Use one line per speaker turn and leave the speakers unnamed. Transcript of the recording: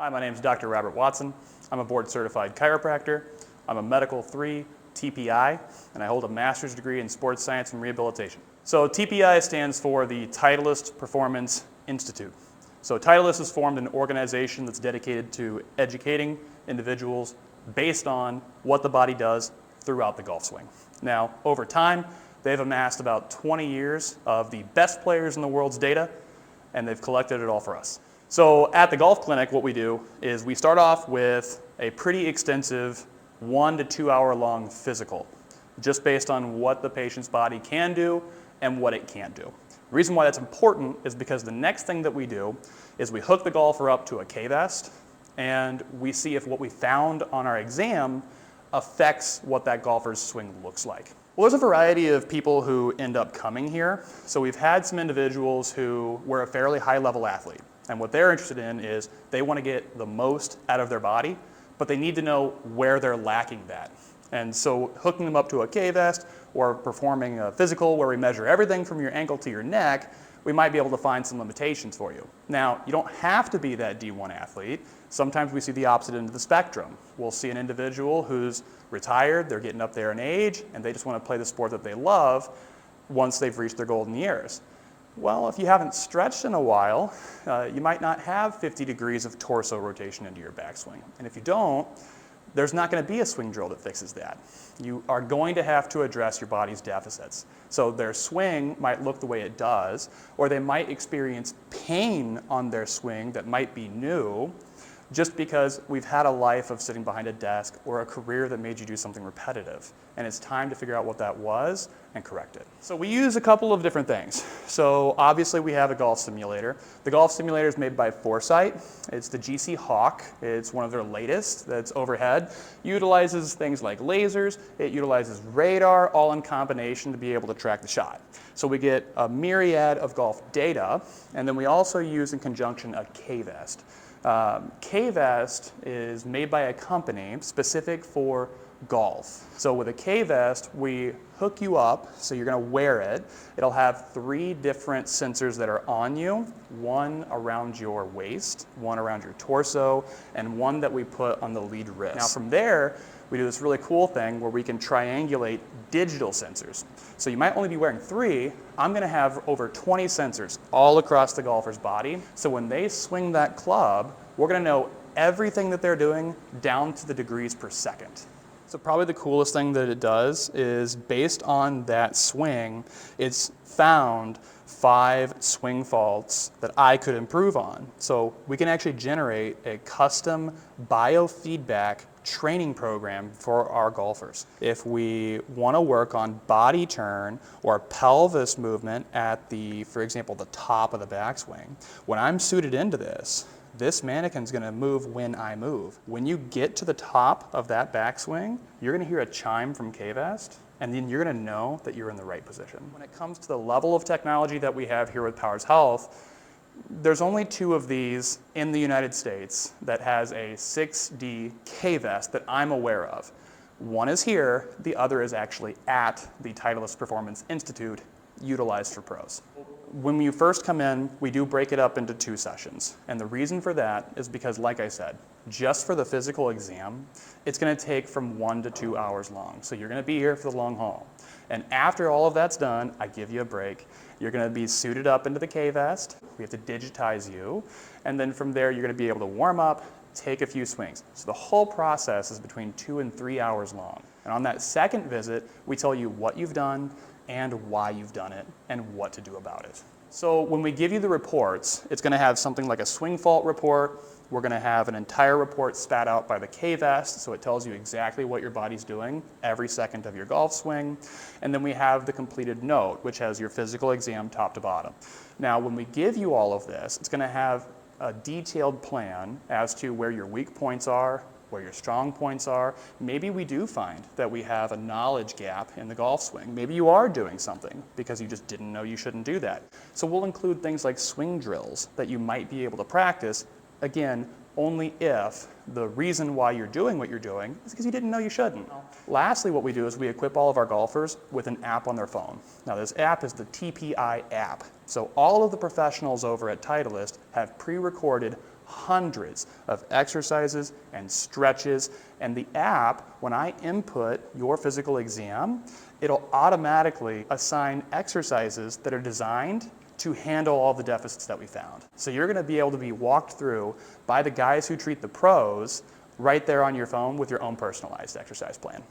Hi, my name is Dr. Robert Watson. I'm a board-certified chiropractor. I'm a Medical 3 TPI, and I hold a master's degree in sports science and rehabilitation. So TPI stands for the Titleist Performance Institute. So Titleist has formed an organization that's dedicated to educating individuals based on what the body does throughout the golf swing. Now, over time, they've amassed about 20 years of the best players in the world's data, and they've collected it all for us. So at the golf clinic, what we do is we start off with a pretty extensive 1 to 2 hour long physical, just based on what the patient's body can do and what it can't do. The reason why that's important is because the next thing that we do is we hook the golfer up to a K-vest and we see if what we found on our exam affects what that golfer's swing looks like. Well, there's a variety of people who end up coming here. So we've had some individuals who were a fairly high-level athlete. And what they're interested in is they want to get the most out of their body, but they need to know where they're lacking that. And so hooking them up to a K-vest or performing a physical where we measure everything from your ankle to your neck, we might be able to find some limitations for you. Now, you don't have to be that D1 athlete. Sometimes we see the opposite end of the spectrum. We'll see an individual who's retired, they're getting up there in age, and they just want to play the sport that they love once they've reached their golden years. Well, if you haven't stretched in a while, you might not have 50 degrees of torso rotation into your backswing. And if you don't, there's not going to be a swing drill that fixes that. You are going to have to address your body's deficits. So their swing might look the way it does, or they might experience pain on their swing that might be new, just because we've had a life of sitting behind a desk or a career that made you do something repetitive. And it's time to figure out what that was and correct it. So we use a couple of different things. So obviously we have a golf simulator. The golf simulator is made by Foresight. It's the GC Hawk. It's one of their latest that's overhead. Utilizes things like lasers. It utilizes radar, all in combination to be able to track the shot. So we get a myriad of golf data, and then we also use in conjunction a K-vest. K-vest is made by a company specific for golf. So with a K-vest, we hook you up, so you're going to wear it. It'll have 3 different sensors that are on you, one around your waist, one around your torso, and one that we put on the lead wrist. Now from there, we do this really cool thing where we can triangulate digital sensors. So you might only be wearing 3. I'm going to have over 20 sensors all across the golfer's body. So when they swing that club, we're going to know everything that they're doing down to the degrees per second. So probably the coolest thing that it does is based on that swing, it's found 5 swing faults that I could improve on. So we can actually generate a custom biofeedback training program for our golfers. If we want to work on body turn or pelvis movement at the, for example, the top of the backswing, when I'm suited into this mannequin's going to move when I move. When you get to the top of that backswing, you're going to hear a chime from K-vest, and then you're going to know that you're in the right position. When it comes to the level of technology that we have here with Powers Health, there's only 2 of these in the United States that has a 6D K-vest that I'm aware of. One is here, the other is actually at the Titleist Performance Institute, utilized for pros. When you first come in, we do break it up into 2 sessions. And the reason for that is because, like I said, just for the physical exam, it's going to take from 1 to 2 hours long. So you're going to be here for the long haul. And after all of that's done, I give you a break. You're going to be suited up into the K-vest. We have to digitize you. And then from there, you're going to be able to warm up, take a few swings. So the whole process is between 2 and 3 hours long. And on that second visit, we tell you what you've done and why you've done it and what to do about it. So when we give you the reports, it's going to have something like a swing fault report. We're going to have an entire report spat out by the K-vest, so it tells you exactly what your body's doing every second of your golf swing. And then we have the completed note, which has your physical exam top to bottom. Now, when we give you all of this, it's going to have a detailed plan as to where your weak points are, where your strong points are. Maybe we do find that we have a knowledge gap in the golf swing. Maybe you are doing something because you just didn't know you shouldn't do that. So we'll include things like swing drills that you might be able to practice, again, only if the reason why you're doing what you're doing is because you didn't know you shouldn't. Lastly, what we do is we equip all of our golfers with an app on their phone. Now this app is the TPI app. So all of the professionals over at Titleist have pre-recorded hundreds of exercises and stretches, and the app, when I input your physical exam, it'll automatically assign exercises that are designed to handle all the deficits that we found. So you're gonna be able to be walked through by the guys who treat the pros right there on your phone with your own personalized exercise plan.